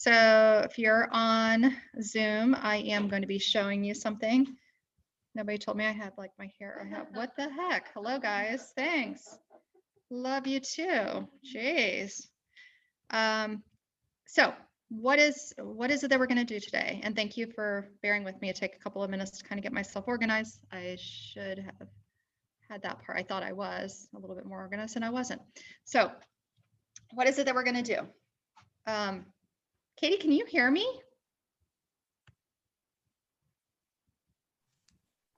So if you're on Zoom, I am going to be showing you something. Nobody told me I had like my hair. What the heck? Hello, guys. Thanks. Love you too. Jeez. So what is it that we're going to do today? And thank you for bearing with me. It take a couple of minutes to kind of get myself organized. I should have had that part. I thought I was a little bit more organized and I wasn't. So what is it that we're going to do? Katie, can you hear me?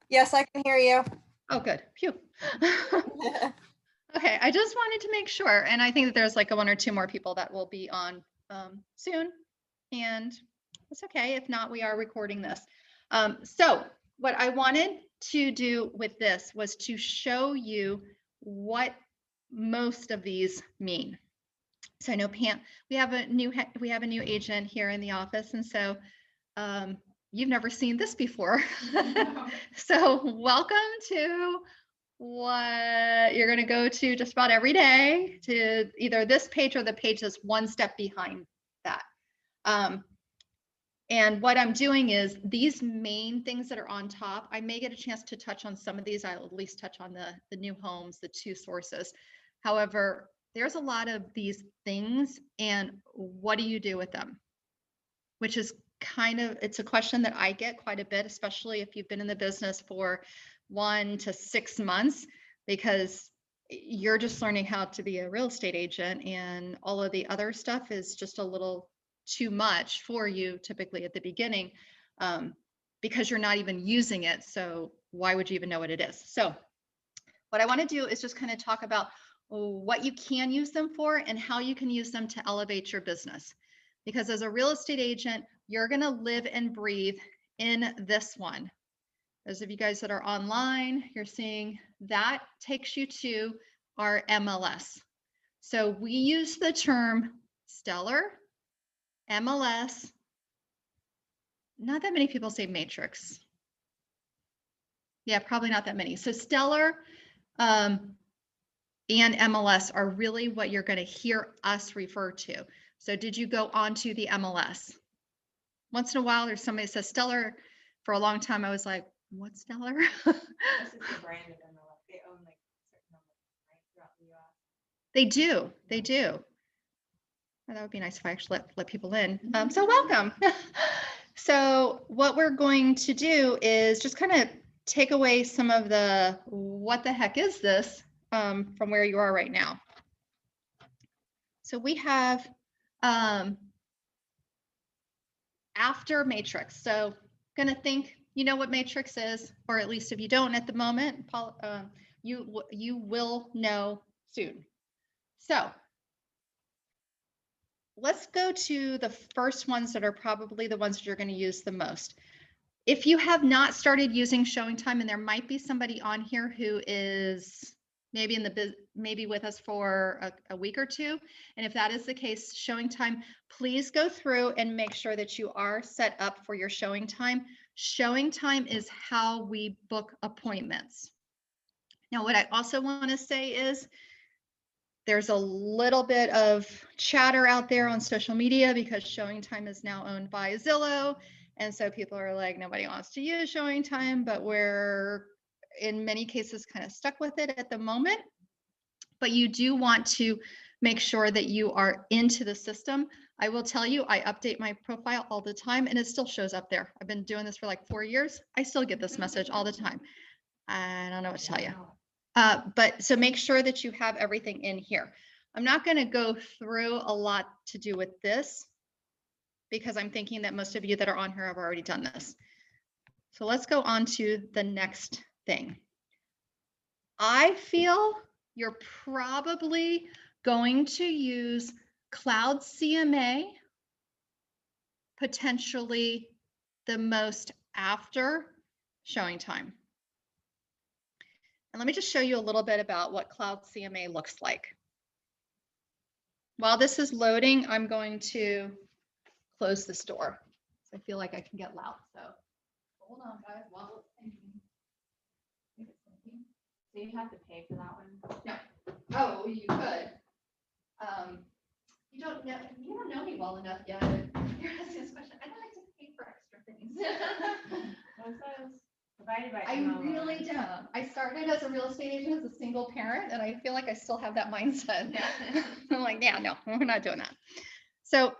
Yes, I can hear you. Oh, good. Phew. Okay, I just wanted to make sure. And I think that there's like one or two more people that will be on soon. And it's okay. If not, we are recording this. So what I wanted to do with this was to show you what most of these mean. So I know Pam, we have a new agent here in the office. And so you've never seen this before. So welcome to what you're going to go to just about every day, to either this page or the page that's one step behind that. And what I'm doing is these main things that are on top, I may get a chance to touch on some of these. I'll at least touch on the new homes, the two sources. However, there's a lot of these things, and what do you do with them? Which is it's a question that I get quite a bit, especially if you've been in the business for 1 to 6 months, because you're just learning how to be a real estate agent, and all of the other stuff is just a little too much for you typically at the beginning, because you're not even using it. So why would you even know what it is? So what I want to do is just kind of talk about what you can use them for and how you can use them to elevate your business. Because as a real estate agent, you're going to live and breathe in this one. Those of you guys that are online, you're seeing that takes you to our MLS. So we use the term stellar, MLS. Not that many people say matrix. Yeah, probably not that many. So stellar and MLS are really what you're going to hear us refer to. So did you go onto the MLS? Once in a while, there's somebody that says stellar. For a long time, I was like, what's stellar? This is the brand of MLS. They own like certain numbers, right, throughout the US. They do. They do. Oh, that would be nice if I actually let people in. So welcome. So what we're going to do is just kind of take away some of the what the heck is this from where you are right now. So we have after matrix. So gonna think you know what matrix is, or at least if you don't at the moment, you will know soon. So let's go to the first ones that are probably the ones that you're going to use the most. If you have not started using showing time, and there might be somebody on here who is maybe with us for a week or two, and if that is the case, showing time, please go through and make sure that you are set up for your showing time. Showing time is how we book appointments. Now, what I also want to say is there's a little bit of chatter out there on social media because showing time is now owned by Zillow. And so people are like, nobody wants to use showing time, but we're in many cases kind of stuck with it at the moment. But you do want to make sure that you are into the system. I will tell you, I update my profile all the time and it still shows up there. I've been doing this for like 4 years. I still get this message all the time. I don't know what to tell you. But so make sure that you have everything in here. I'm not going to go through a lot to do with this because I'm thinking that most of you that are on here have already done this. So let's go on to the next thing. I feel you're probably going to use Cloud CMA potentially the most after showing time. And let me just show you a little bit about what Cloud CMA looks like. While this is loading, I'm going to close this door. So I feel like I can get loud. So hold on, guys, while it's thinking. So you have to pay for that one? No. Oh, you could. You don't know me well enough yet. abided by I MLS. really don't. I started as a real estate agent as a single parent, and I feel like I still have that mindset. Yeah. I'm like, yeah, no, we're not doing that. So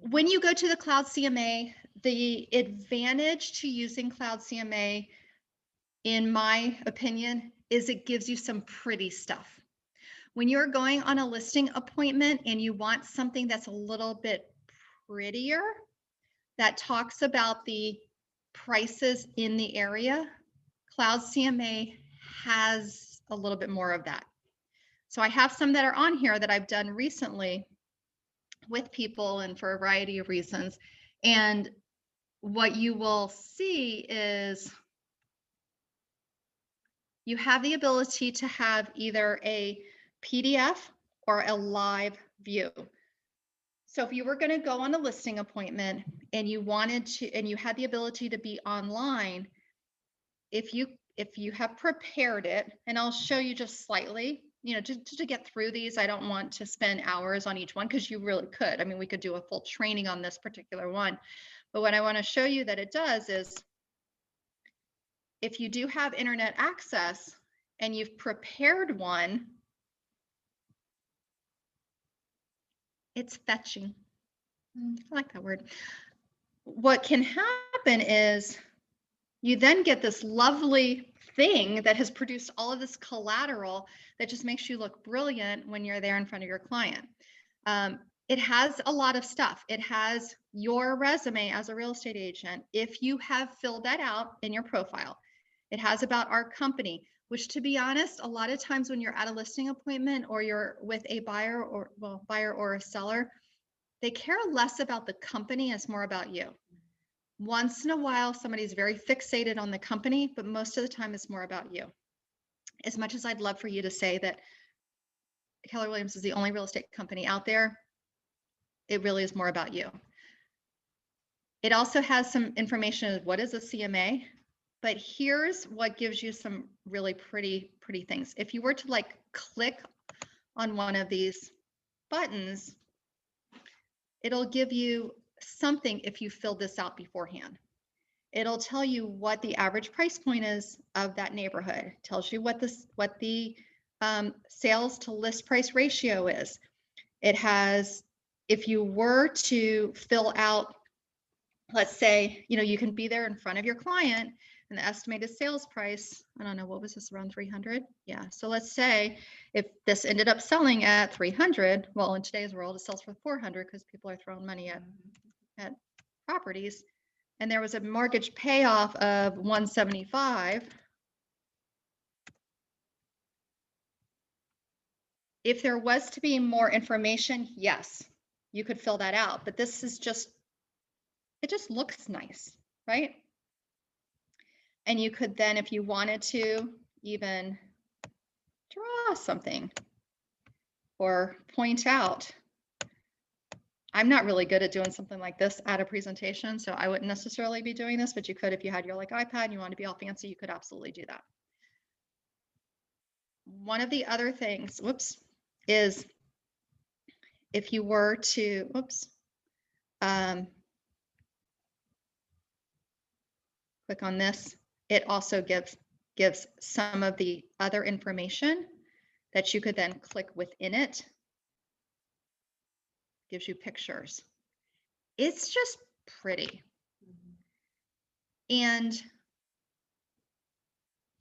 when you go to the Cloud CMA, the advantage to using Cloud CMA, in my opinion, is it gives you some pretty stuff. When you're going on a listing appointment and you want something that's a little bit prettier, that talks about the prices in the area, Cloud CMA has a little bit more of that. So I have some that are on here that I've done recently with people and for a variety of reasons. And what you will see is you have the ability to have either a PDF or a live view. So if you were going to go on a listing appointment and you wanted to, and you had the ability to be online, if you have prepared it, and I'll show you just slightly, to get through these, I don't want to spend hours on each one because you really could. I mean, we could do a full training on this particular one. But what I want to show you that it does is if you do have internet access and you've prepared one, it's fetching. I like that word. What can happen is you then get this lovely thing that has produced all of this collateral that just makes you look brilliant when you're there in front of your client. It has a lot of stuff. It has your resume as a real estate agent, if you have filled that out in your profile. It has about our company, which, to be honest, a lot of times when you're at a listing appointment or you're with a buyer or a seller, they care less about the company, it's more about you. Once in a while, somebody's very fixated on the company, but most of the time it's more about you. As much as I'd love for you to say that Keller Williams is the only real estate company out there, it really is more about you. It also has some information of what is a CMA, but here's what gives you some really pretty things. If you were to like click on one of these buttons, it'll give you something if you fill this out beforehand. It'll tell you what the average price point is of that neighborhood. It tells you what the sales to list price ratio is. It has, if you were to fill out, let's say, you can be there in front of your client and the estimated sales price, I don't know, what was this, around 300? Yeah, so let's say if this ended up selling at 300, well, in today's world, it sells for 400 because people are throwing money at properties. And there was a mortgage payoff of 175. If there was to be more information, yes, you could fill that out. But this is just, it just looks nice, right? And you could then, if you wanted to, even draw something or point out. I'm not really good at doing something like this at a presentation, so I wouldn't necessarily be doing this, but you could if you had your like iPad and you want to be all fancy, you could absolutely do that. One of the other things, is if you were to, click on this, it also gives some of the other information that you could then click within it. Gives you pictures. It's just pretty. And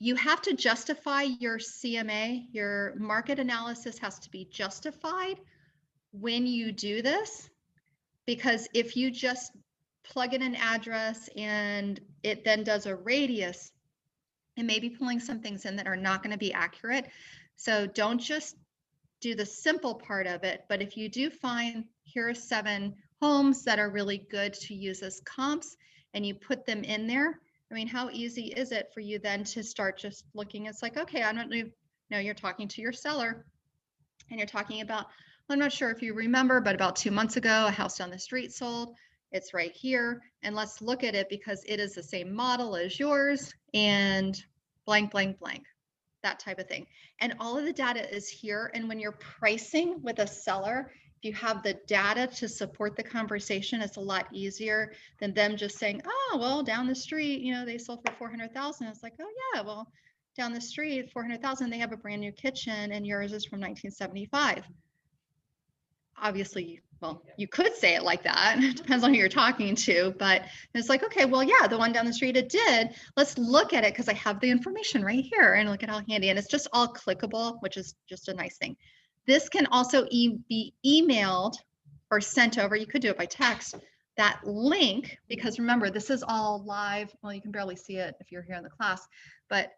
you have to justify your CMA, your market analysis has to be justified when you do this, because if you just plug in an address and it then does a radius, it may be pulling some things in that are not going to be accurate. So don't just do the simple part of it, but if you do find here are 7 homes that are really good to use as comps and you put them in there, I mean, how easy is it for you then to start just looking? It's like, okay, I don't know, you're talking to your seller and you're talking about, I'm not sure if you remember, but about 2 months ago, a house down the street sold. It's right here. And let's look at it because it is the same model as yours and blank, blank, blank, that type of thing. And all of the data is here. And when you're pricing with a seller, if you have the data to support the conversation, it's a lot easier than them just saying, oh, well, down the street, you know, they sold for 400,000. It's like, oh yeah, well, down the street, 400,000, they have a brand new kitchen and yours is from 1975. Obviously, well, you could say it like that. It depends on who you're talking to, but it's like, okay, well, yeah, the one down the street, it did. Let's look at it because I have the information right here and look at how handy. And it's just all clickable, which is just a nice thing. This can also be emailed or sent over. You could do it by text. That link, because remember, this is all live. Well, you can barely see it if you're here in the class, but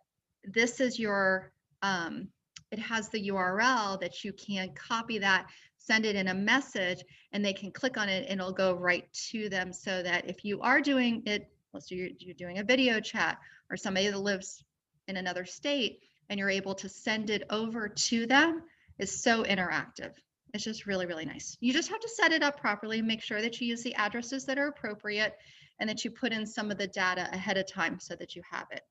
this is your, it has the URL that you can copy that, send it in a message, and they can click on it and it'll go right to them, so that if you are doing it, let's say you're doing a video chat or somebody that lives in another state and you're able to send it over to them, is so interactive. It's just really, really nice. You just have to set it up properly, make sure that you use the addresses that are appropriate and that you put in some of the data ahead of time so that you have it.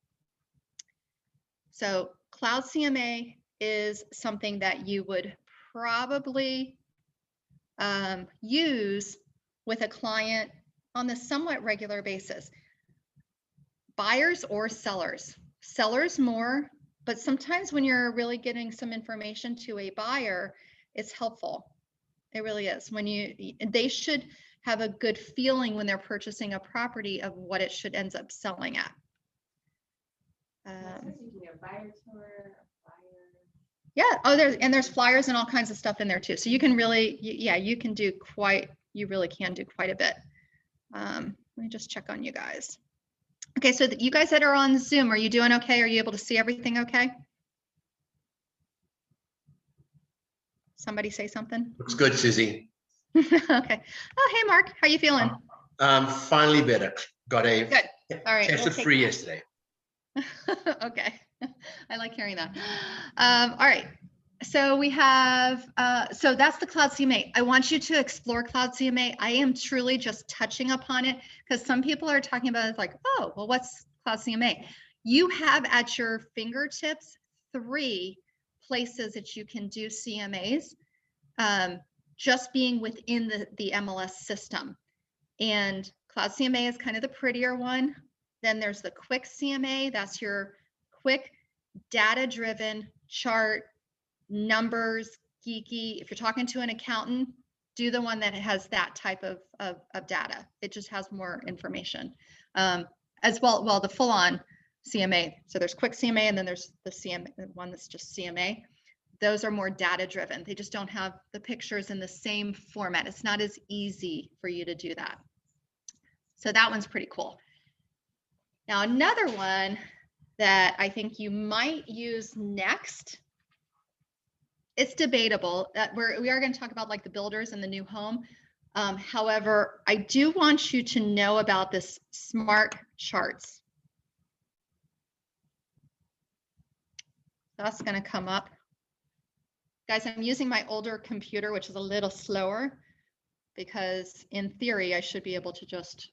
So Cloud CMA is something that you would probably use with a client on a somewhat regular basis. Buyers or sellers. Sellers more, but sometimes when you're really getting some information to a buyer, it's helpful. It really is. When they should have a good feeling when they're purchasing a property of what it should end up selling at. Yeah. Oh, there's flyers and all kinds of stuff in there too. So you can really, yeah, you really can do quite a bit. Let me just check on you guys. Okay, so you guys that are on Zoom, are you doing okay? Are you able to see everything okay? Somebody say something. Looks good, Susie. Okay. Oh, hey, Mark, how you feeling? Finally better. Got a Good. All right. tested free yesterday. Okay. I like hearing that. All right. So we have, so that's the Cloud CMA. I want you to explore Cloud CMA. I am truly just touching upon it because some people are talking about it like, oh, well, what's Cloud CMA? You have at your fingertips 3 places that you can do CMAs, just being within the MLS system. And Cloud CMA is kind of the prettier one. Then there's the quick CMA. That's your quick data-driven chart, numbers, geeky. If you're talking to an accountant, do the one that has that type of data. It just has more information. As well, the full-on CMA. So there's quick CMA and then there's the CMA, one that's just CMA. Those are more data-driven. They just don't have the pictures in the same format. It's not as easy for you to do that. So that one's pretty cool. Now, another one that I think you might use next, it's debatable that we are going to talk about like the builders and the new home. However, I do want you to know about this smart charts. That's going to come up. Guys, I'm using my older computer, which is a little slower, because in theory, I should be able to just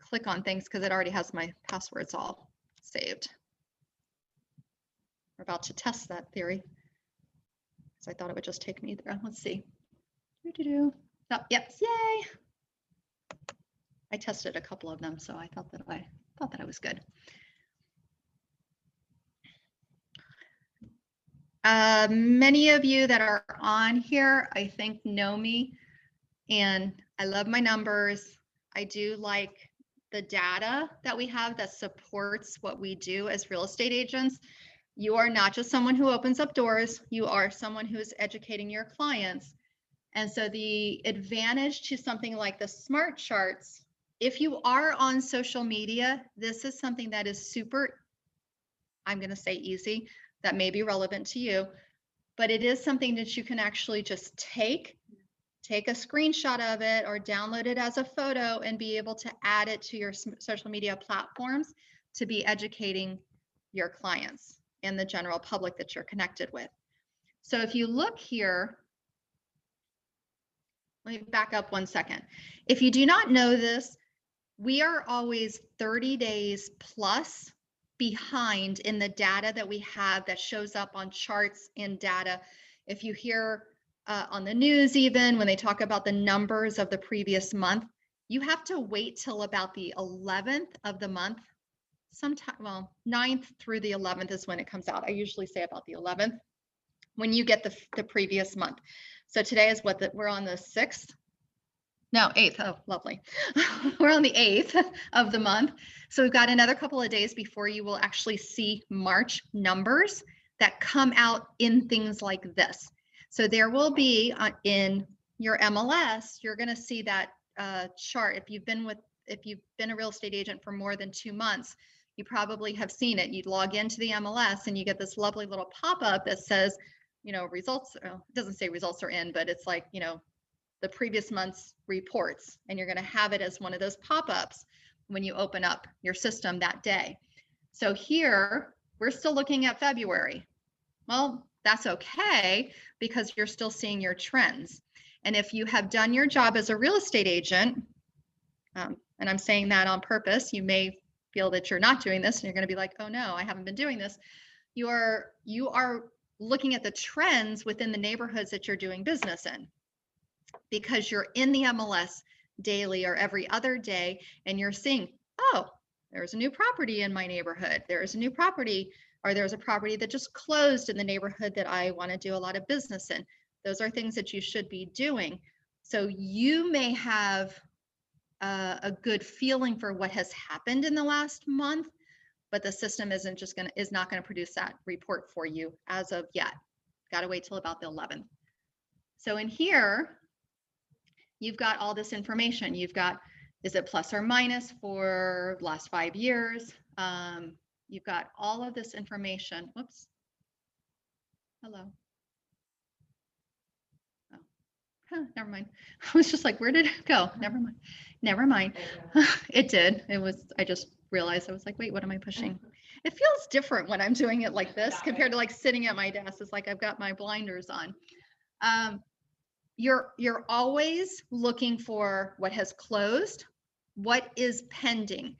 click on things because it already has my passwords all saved. We're about to test that theory. So I thought it would just take me there. Let's see. Oh, yep, yay. I tested a couple of them, so I thought that I was good. Many of you that are on here, I think, know me, and I love my numbers. I do like the data that we have that supports what we do as real estate agents. You are not just someone who opens up doors, you are someone who is educating your clients. And so the advantage to something like the smart charts, if you are on social media, this is something that is super, I'm going to say easy, that may be relevant to you, but it is something that you can actually just take a screenshot of it or download it as a photo and be able to add it to your social media platforms to be educating your clients and the general public that you're connected with. So if you look here, let me back up 1 second. If you do not know this, we are always 30 days plus behind in the data that we have that shows up on charts and data. If you hear on the news, even when they talk about the numbers of the previous month, you have to wait till about the 11th of the month. Sometime, well, 9th through the 11th is when it comes out. I usually say about the 11th when you get the previous month. So today is what we're on the 6th. No, 8th. Oh, lovely. We're on the 8th of the month. So we've got another couple of days before you will actually see March numbers that come out in things like this. So there will be in your MLS, you're going to see that chart. If you've been a real estate agent for more than 2 months, you probably have seen it. You'd log into the MLS and you get this lovely little pop-up that says, results. It doesn't say results are in, but it's like, the previous month's reports, and you're going to have it as one of those pop-ups when you open up your system that day. So here we're still looking at February. Well, that's okay because you're still seeing your trends. And if you have done your job as a real estate agent, and I'm saying that on purpose, you may feel that you're not doing this and you're going to be like, oh no, I haven't been doing this. You are looking at the trends within the neighborhoods that you're doing business in, because you're in the MLS daily or every other day and you're seeing, oh, there's a new property in my neighborhood. There's a new property, or there's a property that just closed in the neighborhood that I want to do a lot of business in. Those are things that you should be doing. So you may have a good feeling for what has happened in the last month, but the system is not going to produce that report for you as of yet. Got to wait till about the 11th. So in here, you've got all this information. You've got, is it plus or minus for the last 5 years? You've got all of this information. Whoops. Hello. Oh, huh, never mind. I was just like, where did it go? Never mind. Never mind. It did. I just realized, I was like, wait, what am I pushing? It feels different when I'm doing it like this compared to like sitting at my desk. It's like I've got my blinders on. You're always looking for what has closed, what is pending.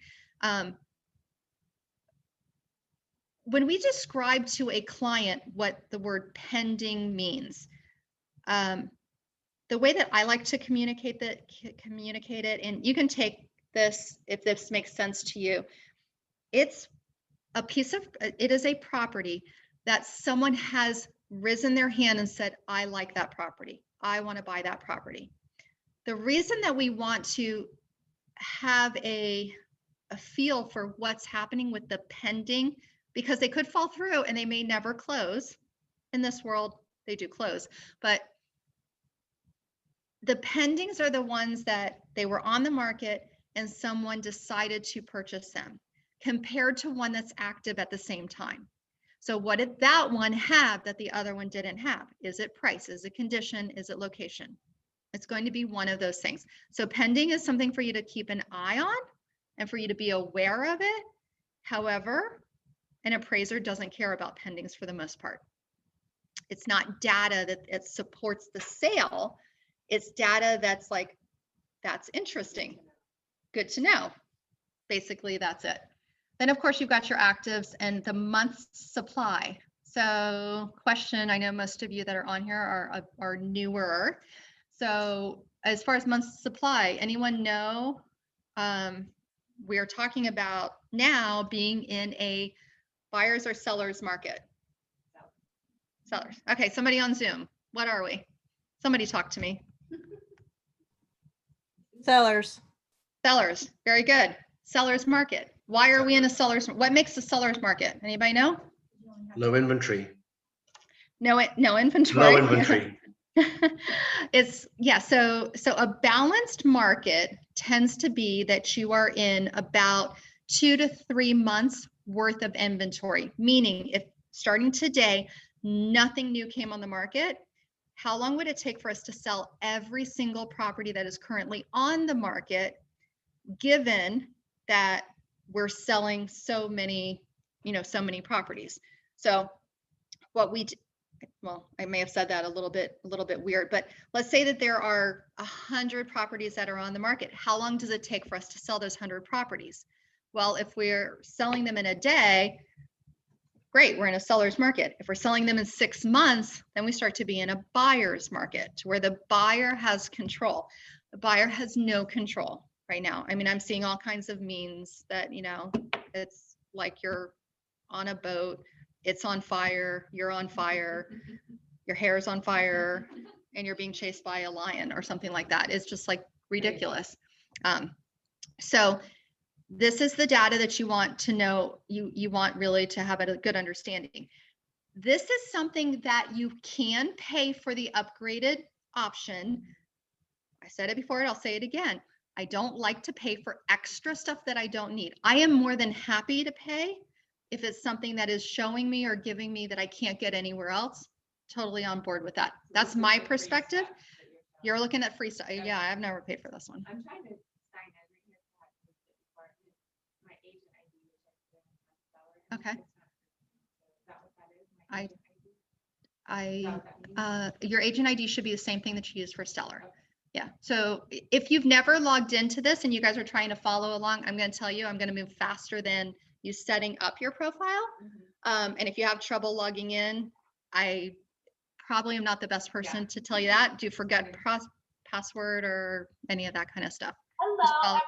When we describe to a client what the word pending means, the way that I like to communicate it, and you can take this if this makes sense to you, it is a property that someone has risen their hand and said, I like that property. I want to buy that property. The reason that we want to have a feel for what's happening with the pending, because they could fall through and they may never close. In this world, they do close, but the pendings are the ones that they were on the market and someone decided to purchase them, compared to one that's active at the same time. So what did that one have that the other one didn't have? Is it price? Is it condition? Is it location? It's going to be one of those things. So pending is something for you to keep an eye on and for you to be aware of it. However, an appraiser doesn't care about pendings for the most part. It's not data that it supports the sale. It's data that's like, that's interesting. Good to know. Basically, that's it. Then, of course, you've got your actives and the month's supply. So question, I know most of you that are on here are newer. So as far as month's supply, anyone know? We are talking about now being in a buyer's or seller's market. Sellers. Okay, somebody on Zoom. What are we? Somebody talk to me. Sellers. Sellers. Very good. Seller's market. Why are we in a seller's? What makes a seller's market? Anybody know? Low inventory. No inventory. Low inventory. So a balanced market tends to be that you are in about 2 to 3 months worth of inventory, meaning if starting today, nothing new came on the market, how long would it take for us to sell every single property that is currently on the market, given that we're selling so many properties? So what we well, I may have said that a little bit weird, but let's say that there are 100 properties that are on the market. How long does it take for us to sell those 100 properties? Well, if we're selling them in a day, great, we're in a seller's market. If we're selling them in 6 months, then we start to be in a buyer's market where the buyer has control. The buyer has no control right now. I mean, I'm seeing all kinds of memes that, it's like you're on a boat, it's on fire, you're on fire, your hair's on fire, and you're being chased by a lion or something like that. It's just like ridiculous. So this is the data that you want to know, you want really to have a good understanding. This is something that you can pay for the upgraded option. I said it before, and I'll say it again. I don't like to pay for extra stuff that I don't need. I am more than happy to pay if it's something that is showing me or giving me that I can't get anywhere else. Totally on board with that. That's my perspective. You're looking at free stuff. Yeah, I've never paid for this one. I'm trying to sign in right here. So I have to use it before my agent ID, which I still have seller. Okay. Is that what that is? My agent ID? Is that what that means? Your agent ID should be the same thing that you use for Stellar. Okay. Yeah. So if you've never logged into this and you guys are trying to follow along, I'm going to tell you, I'm going to move faster than you setting up your profile. Mhm. And if you have trouble logging in, I probably am not the best person to tell you that. Do you forget password or any of that kind of stuff? Just Hello, follow-